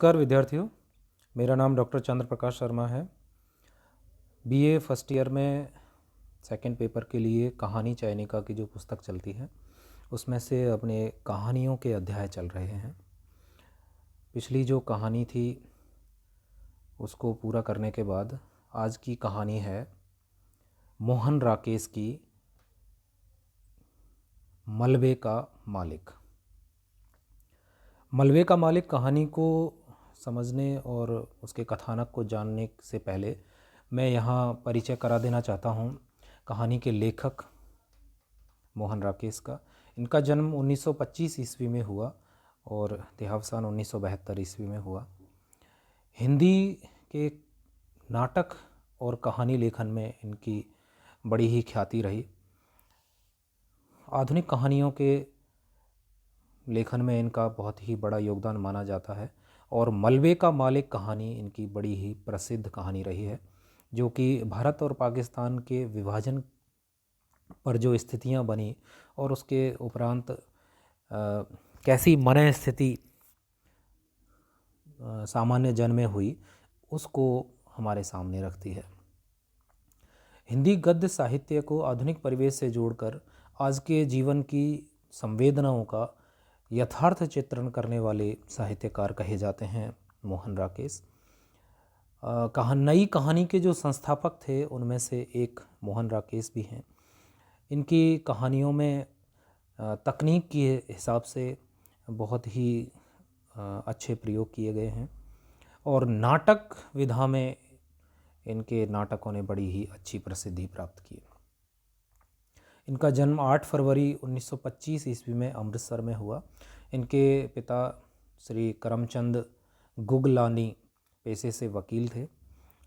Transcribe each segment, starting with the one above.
नमस्कार विद्यार्थियों, मेरा नाम डॉक्टर चंद्र प्रकाश शर्मा है। बीए फर्स्ट ईयर में सेकंड पेपर के लिए कहानी चयनिका की जो पुस्तक चलती है उसमें से अपने कहानियों के अध्याय चल रहे हैं। पिछली जो कहानी थी उसको पूरा करने के बाद आज की कहानी है मोहन राकेश की मलबे का मालिक। मलबे का मालिक कहानी को समझने और उसके कथानक को जानने से पहले मैं यहाँ परिचय करा देना चाहता हूँ कहानी के लेखक मोहन राकेश का। इनका जन्म 1925 ईस्वी में हुआ और देहावसान 1972 ईस्वी में हुआ। हिंदी के नाटक और कहानी लेखन में इनकी बड़ी ही ख्याति रही। आधुनिक कहानियों के लेखन में इनका बहुत ही बड़ा योगदान माना जाता है और मलबे का मालिक कहानी इनकी बड़ी ही प्रसिद्ध कहानी रही है, जो कि भारत और पाकिस्तान के विभाजन पर जो स्थितियां बनी और उसके उपरांत कैसी मन स्थिति सामान्य जन में हुई उसको हमारे सामने रखती है। हिंदी गद्य साहित्य को आधुनिक परिवेश से जोड़कर आज के जीवन की संवेदनाओं का यथार्थ चित्रण करने वाले साहित्यकार कहे जाते हैं मोहन राकेश। नई कहानी के जो संस्थापक थे उनमें से एक मोहन राकेश भी हैं। इनकी कहानियों में तकनीक के हिसाब से बहुत ही अच्छे प्रयोग किए गए हैं और नाटक विधा में इनके नाटकों ने बड़ी ही अच्छी प्रसिद्धि प्राप्त की। इनका जन्म 8 फरवरी 1925 ईस्वी में अमृतसर में हुआ। इनके पिता श्री करमचंद गुगलानी पेशे से वकील थे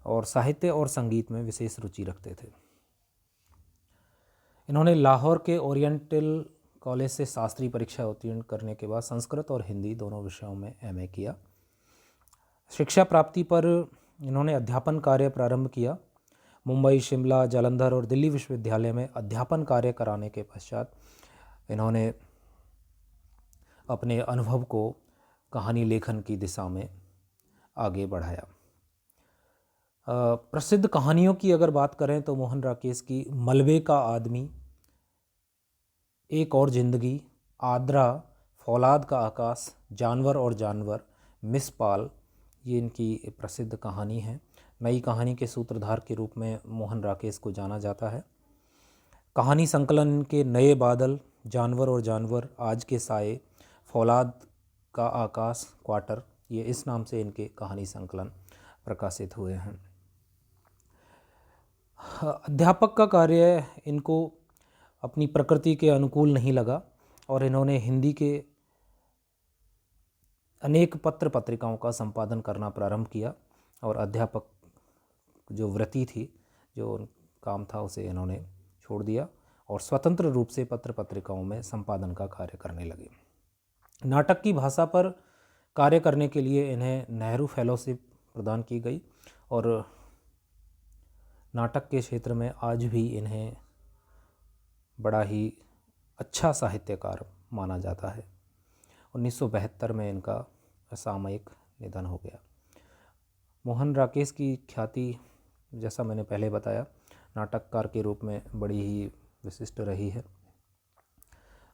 और साहित्य और संगीत में विशेष रुचि रखते थे। इन्होंने लाहौर के ओरिएंटल कॉलेज से शास्त्रीय परीक्षा उत्तीर्ण करने के बाद संस्कृत और हिंदी दोनों विषयों में एमए किया। शिक्षा प्राप्ति पर इन्होंने अध्यापन कार्य प्रारंभ किया। मुंबई, शिमला, जालंधर और दिल्ली विश्वविद्यालय में अध्यापन कार्य कराने के पश्चात इन्होंने अपने अनुभव को कहानी लेखन की दिशा में आगे बढ़ाया। प्रसिद्ध कहानियों की अगर बात करें तो मोहन राकेश की मलबे का आदमी, एक और ज़िंदगी, आद्रा, फौलाद का आकाश, जानवर और जानवर, मिस पाल, ये इनकी प्रसिद्ध कहानी है। नई कहानी के सूत्रधार के रूप में मोहन राकेश को जाना जाता है। कहानी संकलन के नए बादल, जानवर और जानवर, आज के साए, फौलाद का आकाश, क्वार्टर, ये इस नाम से इनके कहानी संकलन प्रकाशित हुए हैं। अध्यापक का कार्य इनको अपनी प्रकृति के अनुकूल नहीं लगा और इन्होंने हिंदी के अनेक पत्र पत्रिकाओं का संपादन करना प्रारंभ किया और अध्यापक जो वृत्ति थी, जो काम था, उसे इन्होंने छोड़ दिया और स्वतंत्र रूप से पत्र पत्रिकाओं में संपादन का कार्य करने लगे। नाटक की भाषा पर कार्य करने के लिए इन्हें नेहरू फेलोशिप प्रदान की गई और नाटक के क्षेत्र में आज भी इन्हें बड़ा ही अच्छा साहित्यकार माना जाता है। 1972 में इनका असामयिक निधन हो गया। मोहन राकेश की ख्याति, जैसा मैंने पहले बताया, नाटककार के रूप में बड़ी ही विशिष्ट रही है।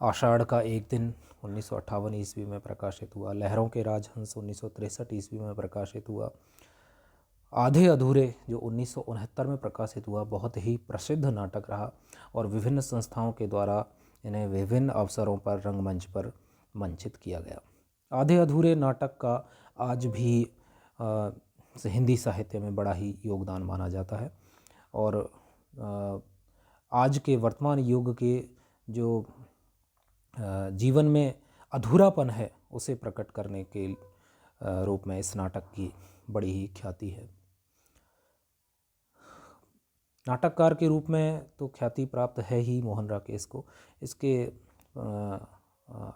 आषाढ़ का एक दिन 1958 ईस्वी में प्रकाशित हुआ। लहरों के राजहंस 1963 ईस्वी में प्रकाशित हुआ। आधे अधूरे जो 1969 में प्रकाशित हुआ, बहुत ही प्रसिद्ध नाटक रहा और विभिन्न संस्थाओं के द्वारा इन्हें विभिन्न अवसरों पर रंगमंच पर मंचित किया गया। आधे अधूरे नाटक का आज भी हिंदी साहित्य में बड़ा ही योगदान माना जाता है और आज के वर्तमान युग के जो जीवन में अधूरापन है उसे प्रकट करने के रूप में इस नाटक की बड़ी ही ख्याति है। नाटककार के रूप में तो ख्याति प्राप्त है ही मोहन राकेश को। इसके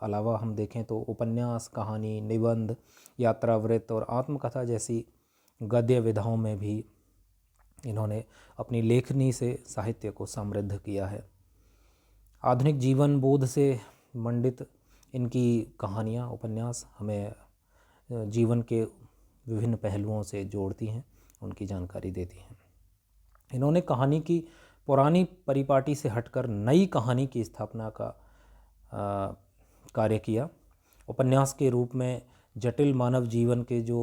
अलावा हम देखें तो उपन्यास, कहानी, निबंध, यात्रावृत्त और आत्मकथा जैसी गद्य विधाओं में भी इन्होंने अपनी लेखनी से साहित्य को समृद्ध किया है। आधुनिक जीवन बोध से मंडित इनकी कहानियाँ, उपन्यास हमें जीवन के विभिन्न पहलुओं से जोड़ती हैं, उनकी जानकारी देती हैं। इन्होंने कहानी की पुरानी परिपाटी से हटकर नई कहानी की स्थापना का कार्य किया। उपन्यास के रूप में जटिल मानव जीवन के जो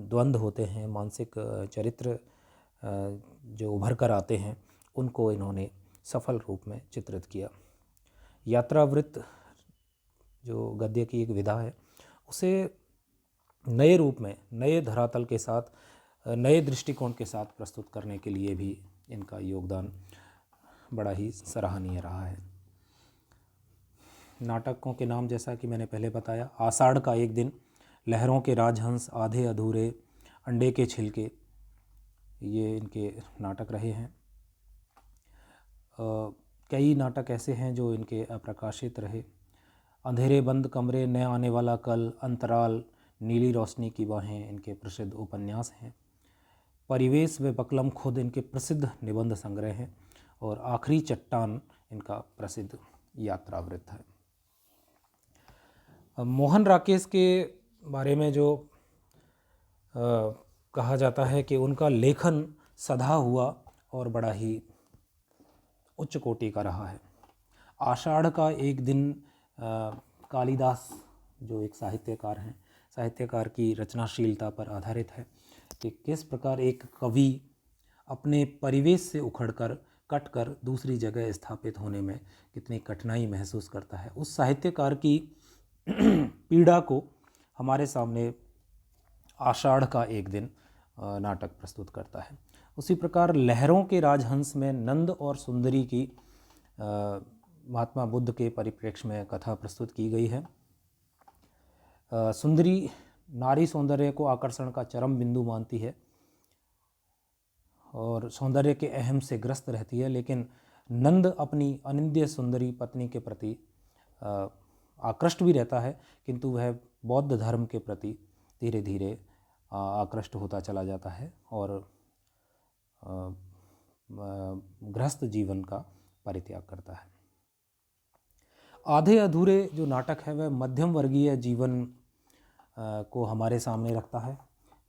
द्वंद्व होते हैं, मानसिक चरित्र जो उभर कर आते हैं, उनको इन्होंने सफल रूप में चित्रित किया। यात्रावृत्त जो गद्य की एक विधा है, उसे नए रूप में, नए धरातल के साथ, नए दृष्टिकोण के साथ प्रस्तुत करने के लिए भी इनका योगदान बड़ा ही सराहनीय रहा है। नाटकों के नाम जैसा कि मैंने पहले बताया, आषाढ़ का एक दिन, लहरों के राजहंस, आधे अधूरे, अंडे के छिलके, ये इनके नाटक रहे हैं। कई नाटक ऐसे हैं जो इनके अप्रकाशित रहे। अंधेरे बंद कमरे, न आने वाला कल, अंतराल, नीली रोशनी की बाहें इनके प्रसिद्ध उपन्यास हैं। परिवेश व बकलम खुद इनके प्रसिद्ध निबंध संग्रह हैं। और आखिरी चट्टान इनका प्रसिद्ध यात्रावृत्त है। मोहन राकेश के बारे में जो कहा जाता है कि उनका लेखन सधा हुआ और बड़ा ही उच्च कोटि का रहा है। आषाढ़ का एक दिन कालिदास जो एक साहित्यकार हैं, साहित्यकार की रचनाशीलता पर आधारित है कि किस प्रकार एक कवि अपने परिवेश से उखड़कर कटकर दूसरी जगह स्थापित होने में कितनी कठिनाई महसूस करता है। उस साहित्यकार की पीड़ा को हमारे सामने आषाढ़ का एक दिन नाटक प्रस्तुत करता है। उसी प्रकार लहरों के राजहंस में नंद और सुंदरी की महात्मा बुद्ध के परिप्रेक्ष्य में कथा प्रस्तुत की गई है। सुंदरी नारी सौंदर्य को आकर्षण का चरम बिंदु मानती है और सौंदर्य के अहम से ग्रस्त रहती है, लेकिन नंद अपनी अनिंद्य सुंदरी पत्नी के प्रति आकृष्ट भी रहता है, किंतु वह बौद्ध धर्म के प्रति धीरे धीरे आकृष्ट होता चला जाता है और गृहस्थ जीवन का परित्याग करता है। आधे अधूरे जो नाटक है वह मध्यम वर्गीय जीवन को हमारे सामने रखता है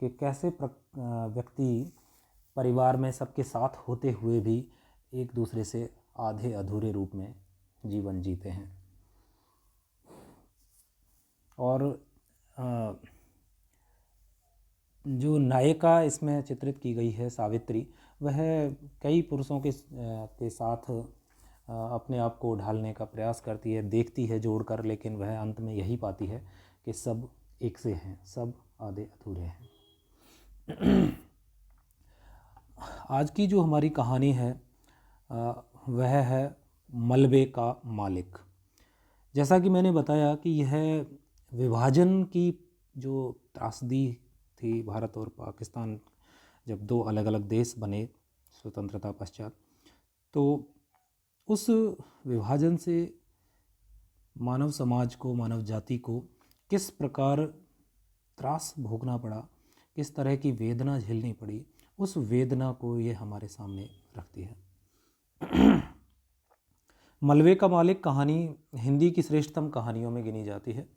कि कैसे व्यक्ति परिवार में सबके साथ होते हुए भी एक दूसरे से आधे अधूरे रूप में जीवन जीते हैं। और जो नायिका इसमें चित्रित की गई है सावित्री, वह कई पुरुषों के साथ अपने आप को ढालने का प्रयास करती है, देखती है जोड़कर, लेकिन वह अंत में यही पाती है कि सब एक से हैं, सब आधे अधूरे हैं। आज की जो हमारी कहानी है वह है मलबे का मालिक। जैसा कि मैंने बताया कि यह विभाजन की जो त्रासदी थी, भारत और पाकिस्तान जब दो अलग अलग देश बने स्वतंत्रता पश्चात, तो उस विभाजन से मानव समाज को, मानव जाति को किस प्रकार त्रास भोगना पड़ा, किस तरह की वेदना झेलनी पड़ी, उस वेदना को ये हमारे सामने रखती है। मलबे का मालिक कहानी हिंदी की श्रेष्ठतम कहानियों में गिनी जाती है।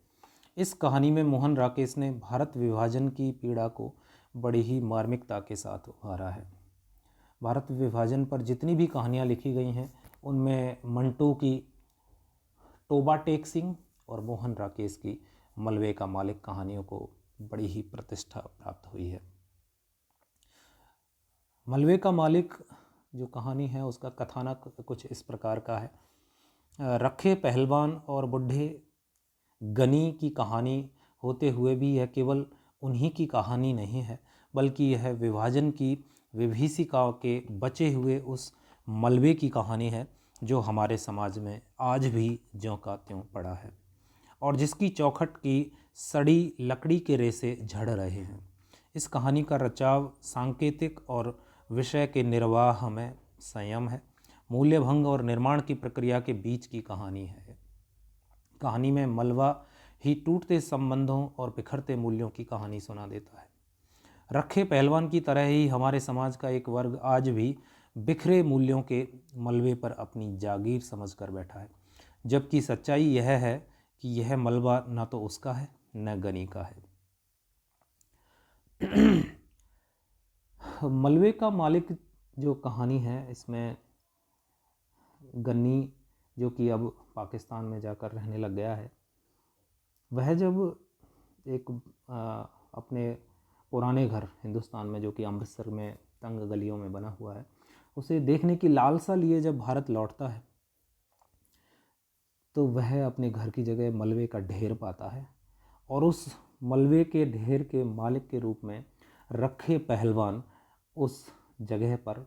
इस कहानी में मोहन राकेश ने भारत विभाजन की पीड़ा को बड़ी ही मार्मिकता के साथ उभारा है। भारत विभाजन पर जितनी भी कहानियाँ लिखी गई हैं उनमें मंटो की टोबा टेक सिंह और मोहन राकेश की मलबे का मालिक कहानियों को बड़ी ही प्रतिष्ठा प्राप्त हुई है। मलबे का मालिक जो कहानी है उसका कथानक कुछ इस प्रकार का है। रखे पहलवान और बुढ़े गनी की कहानी होते हुए भी यह केवल उन्हीं की कहानी नहीं है, बल्कि यह विभाजन की विभीषिका के बचे हुए उस मलबे की कहानी है जो हमारे समाज में आज भी ज्यों का त्यों पड़ा है और जिसकी चौखट की सड़ी लकड़ी के रेसे झड़ रहे हैं। इस कहानी का रचाव सांकेतिक और विषय के निर्वाह में संयम है। मूल्यभंग और निर्माण की प्रक्रिया के बीच की कहानी है। कहानी में मलबा ही टूटते संबंधों और बिखरते मूल्यों की कहानी सुना देता है। रखे पहलवान की तरह ही हमारे समाज का एक वर्ग आज भी बिखरे मूल्यों के मलबे पर अपनी जागीर समझ कर बैठा है, जबकि सच्चाई यह है कि यह मलबा न तो उसका है न गनी का है। मलबे का मालिक जो कहानी है, इसमें गन्नी जो कि अब पाकिस्तान में जाकर रहने लग गया है, वह जब एक अपने पुराने घर हिंदुस्तान में जो कि अमृतसर में तंग गलियों में बना हुआ है, उसे देखने की लालसा लिए जब भारत लौटता है, तो वह अपने घर की जगह मलबे का ढेर पाता है और उस मलबे के ढेर के मालिक के रूप में रखे पहलवान उस जगह पर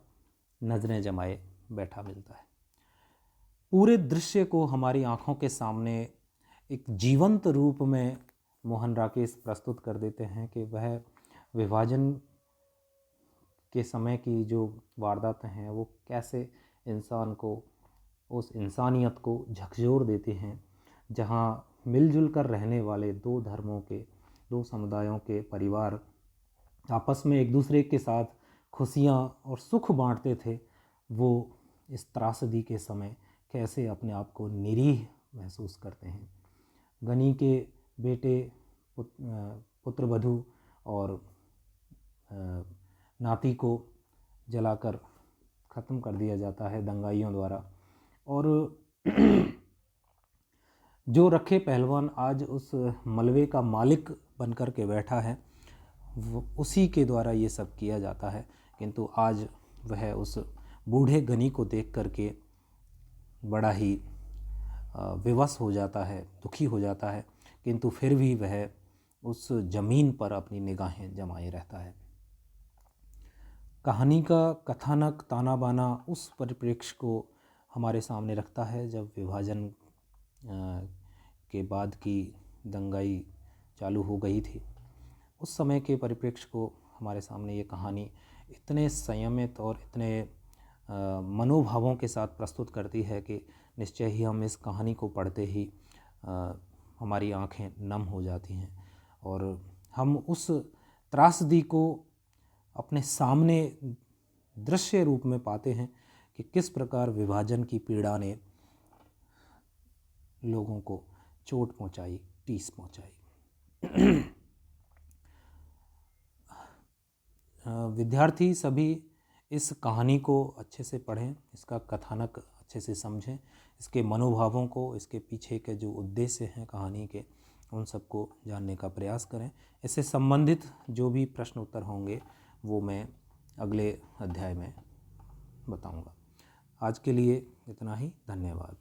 नजरें जमाए बैठा मिलता है। पूरे दृश्य को हमारी आंखों के सामने एक जीवंत रूप में मोहन राकेश प्रस्तुत कर देते हैं कि वह विभाजन के समय की जो वारदातें हैं वो कैसे इंसान को, उस इंसानियत को झकझोर देती हैं, जहाँ मिलजुल कर रहने वाले दो धर्मों के, दो समुदायों के परिवार आपस में एक दूसरे के साथ खुशियाँ और सुख बांटते थे, वो इस त्रासदी के समय कैसे अपने आप को निरीह महसूस करते हैं। गनी के बेटे, पुत्रवधू और नाती को जलाकर ख़त्म कर दिया जाता है दंगाइयों द्वारा, और जो रखे पहलवान आज उस मलबे का मालिक बनकर के बैठा है, वो उसी के द्वारा ये सब किया जाता है। किंतु आज वह उस बूढ़े गनी को देख करके बड़ा ही विवश हो जाता है, दुखी हो जाता है, किंतु फिर भी वह उस ज़मीन पर अपनी निगाहें जमाए रहता है। कहानी का कथानक ताना बाना उस परिप्रेक्ष्य को हमारे सामने रखता है जब विभाजन के बाद की दंगाई चालू हो गई थी। उस समय के परिप्रेक्ष्य को हमारे सामने ये कहानी इतने संयमित और इतने मनोभावों के साथ प्रस्तुत करती है कि निश्चय ही हम इस कहानी को पढ़ते ही हमारी आंखें नम हो जाती हैं और हम उस त्रासदी को अपने सामने दृश्य रूप में पाते हैं कि किस प्रकार विभाजन की पीड़ा ने लोगों को चोट पहुंचाई, ठेस पहुंचाई। विद्यार्थी सभी इस कहानी को अच्छे से पढ़ें, इसका कथानक अच्छे से समझें, इसके मनोभावों को, इसके पीछे के जो उद्देश्य हैं कहानी के, उन सबको जानने का प्रयास करें। इससे संबंधित जो भी प्रश्न उत्तर होंगे वो मैं अगले अध्याय में बताऊंगा। आज के लिए इतना ही। धन्यवाद।